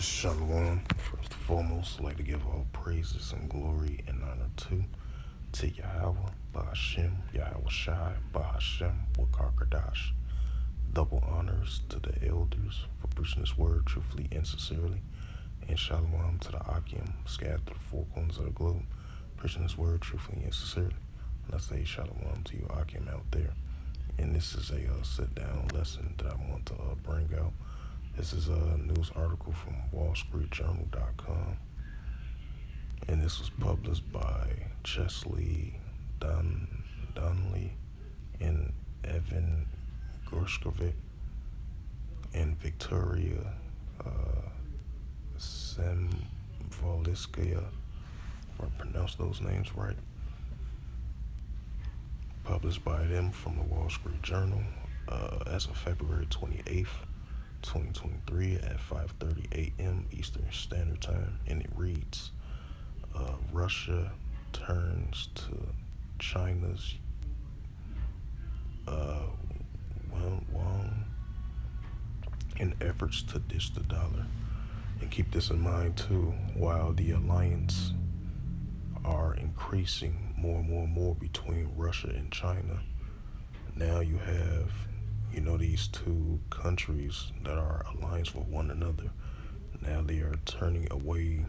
Shalom. First and foremost, I'd like to give all praises and glory and honor to Yahweh, Bahashem, Yahweh Shai, Bahashem, Wakarkadash. Double honors to the elders for preaching this word truthfully and sincerely. And shalom to the Akim, scattered to the four corners of the globe, preaching this word truthfully and sincerely. And I say shalom to you Akim out there. And this is a sit-down lesson that I want to bring out. This is a news article from WallStreetJournal.com, and this was published by Chesley Donnelly and Evan Gorshkovic and Victoria Semvoliskaya, if I pronounce those names right. Published by them from the Wall Street Journal as of February 28th. 2023 at 5:30 a.m. Eastern Standard Time, and it reads, Russia turns to China's Yuan in efforts to ditch the dollar. And keep this in mind too, while the alliance are increasing more and more between Russia and China, now you have these two countries that are alliance with one another. Now they are turning away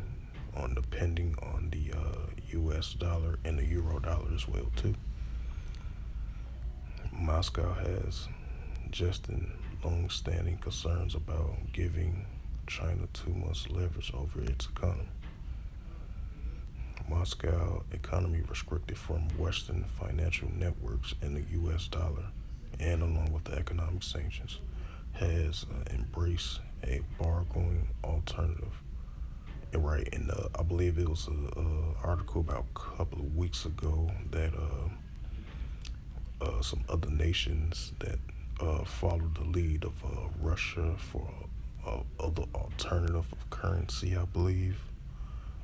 on depending on the U.S. dollar and the euro dollar as well too. Moscow has just in long-standing concerns about giving China too much leverage over its economy. Moscow economy restricted from Western financial networks and the U.S. dollar, and along with the economic sanctions, has embraced a bargaining alternative. And I believe it was an article about a couple of weeks ago that some other nations that followed the lead of Russia for other alternative of currency, I believe.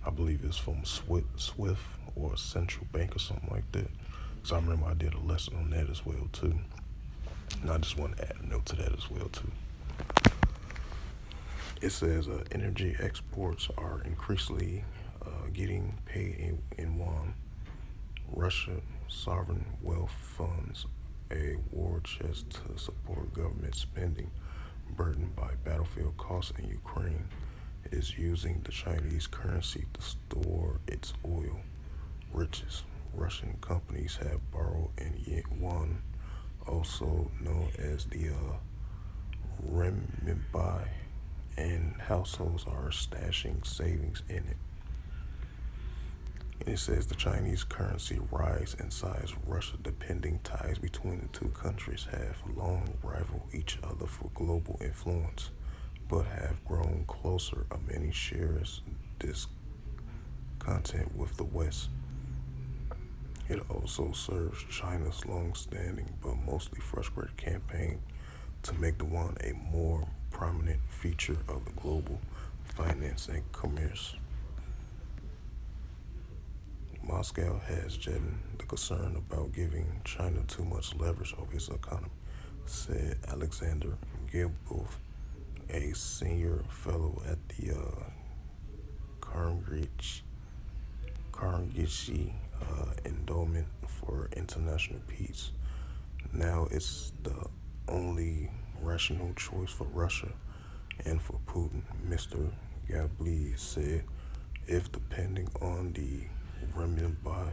I believe it's from Swift or Central Bank or something like that. So I remember I did a lesson on that as well too. And I just want to add a note to that as well too. It says energy exports are increasingly getting paid in Yuan. Russia sovereign wealth funds a war chest to support government spending burdened by battlefield costs in Ukraine is using the Chinese currency to store its oil riches. Russian companies have borrowed in Yuan, also known as the renminbi, and households are stashing savings in it. And it says the Chinese currency rise in size. Russia-depending ties between the two countries have long rivaled each other for global influence, but have grown closer. Many shares this content with the West. It also serves China's long-standing but mostly frustrated campaign to make the yuan a more prominent feature of the global finance and commerce. Moscow has jetted the concern about giving China too much leverage over its economy, said Alexander Gilbov, a senior fellow at the Carnegie Endowment for International Peace. Now it's the only rational choice for Russia and for Putin, Mr. Gabli said. If depending on the renminbi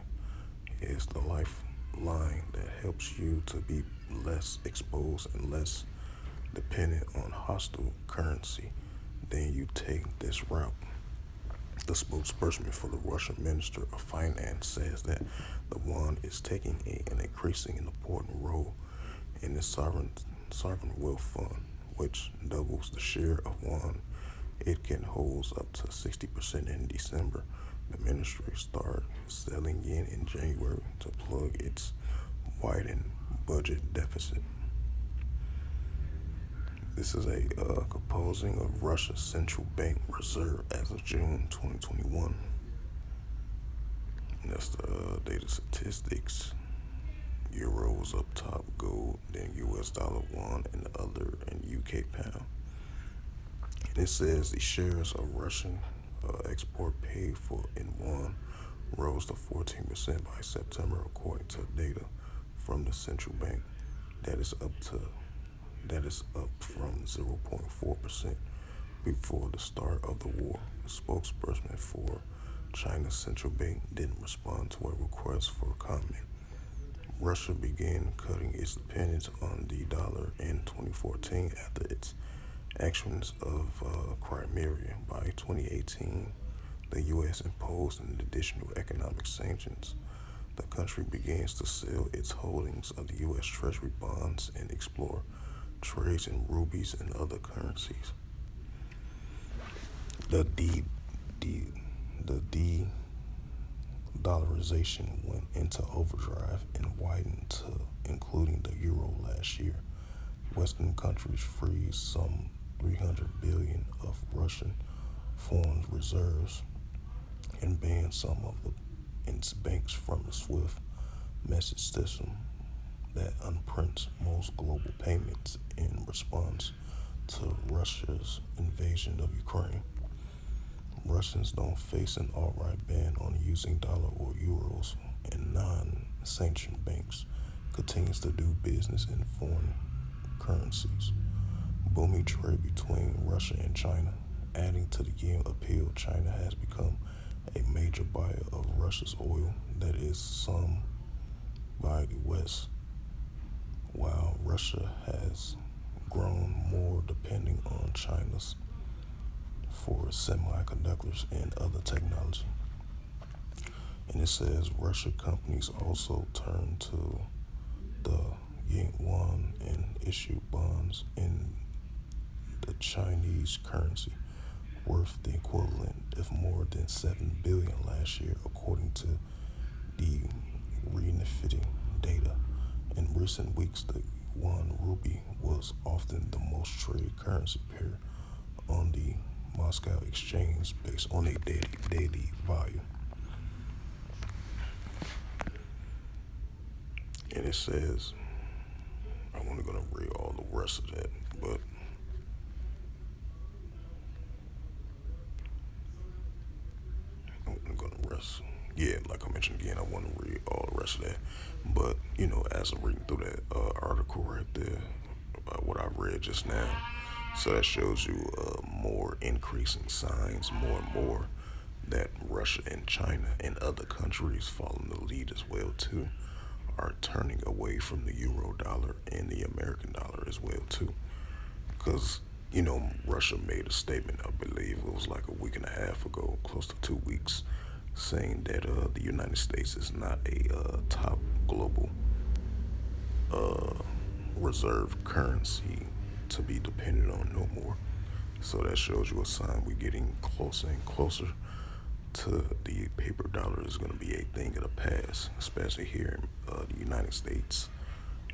is the lifeline that helps you to be less exposed and less dependent on hostile currency, then you take this route. The spokesperson for the Russian Minister of Finance says that the yuan is taking an increasing and important role in the sovereign wealth fund, which doubles the share of yuan it can hold up to 60% in December. The ministry started selling yen in January to plug its widened budget deficit. This is a composing of Russia's central bank reserve as of June 2021. And that's the data statistics. Euro was up top, gold, then US dollar, yuan, and the other, and UK pound. It says the shares of Russian export paid for in Yuan rose to 14% by September, according to data from the central bank. That is up to that is up from 0.4% before the start of the war. A spokesperson for China's central bank didn't respond to a request for comment. Russia began cutting its dependence on the dollar in 2014 after its actions of Crimea. By 2018, the U.S. imposed an additional economic sanctions. The country begins to sell its holdings of the U.S. Treasury bonds and explore trades in rupees and other currencies. The D, D, the de-dollarization went into overdrive and widened to including the euro last year. Western countries freeze some 300 billion of Russian foreign reserves and ban some of its banks from the SWIFT message system that unprints most global payments in response to Russia's invasion of Ukraine. Russians don't face an outright ban on using dollar or euros, and non-sanctioned banks continues to do business in foreign currencies. Booming trade between Russia and China, adding to the yen appeal. China has become a major buyer of Russia's oil that is some by the West, while Russia has grown more depending on China's for semiconductors and other technology. And it says Russian companies also turn to the Yuan and issue bonds in the Chinese currency, worth the equivalent of more than 7 billion last year, according to the reunifiting data. In recent weeks, the Yuan rupee was often the most traded currency pair on the Moscow exchange based on a daily volume. And it says, I'm only going to read all the rest of that, but I'm going to rest. Yeah, like I mentioned again, I want to read all the rest of that. But, as I'm reading through that article right there, what I read just now, so that shows you more increasing signs, more and more, that Russia and China and other countries following the lead as well too, are turning away from the euro dollar and the American dollar as well too. Because, Russia made a statement, I believe it was like a week and a half ago, close to 2 weeks, saying that the United States is not a top global reserve currency to be dependent on no more. So that shows you a sign we're getting closer and closer to the paper dollar is going to be a thing of the past, especially here in the United States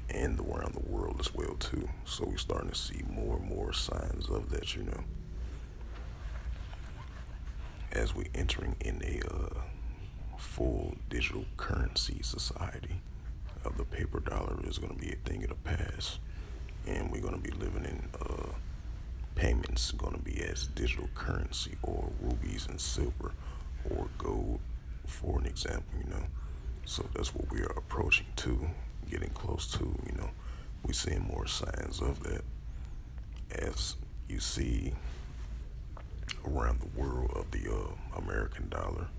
and around the world as well too. So we're starting to see more and more signs of that, as we entering in a full digital currency society. The paper dollar is going to be a thing of the past, and we're going to be living in payments going to be as digital currency or rubies and silver or gold, for an example. So that's what we are approaching to, getting close to. We're seeing more signs of that as you see around the world of the American dollar,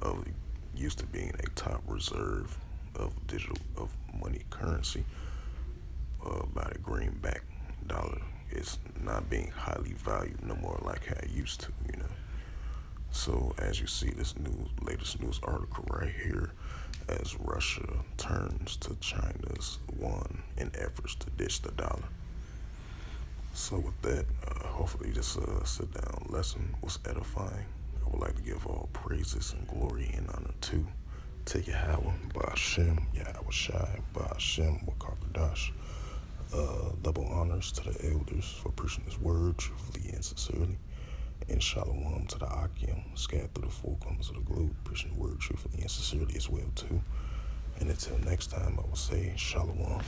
of used to being a top reserve of digital of money currency by the greenback dollar. It's not being highly valued no more like how it used to. So as you see this latest news article right here, as Russia turns to China's yuan in efforts to ditch the dollar. So with that, hopefully this sit-down lesson was edifying. I would like to give all praises and glory and honor to Yahweh, Ba'ashem, Yahweh Shai, Ba'ashem, Wakakadash. Double honors to the elders for preaching this word truthfully and sincerely. And shalom to the Akim, scattered through the four corners of the globe, preaching the word truthfully and sincerely as well too. And until next time, I will say shalom.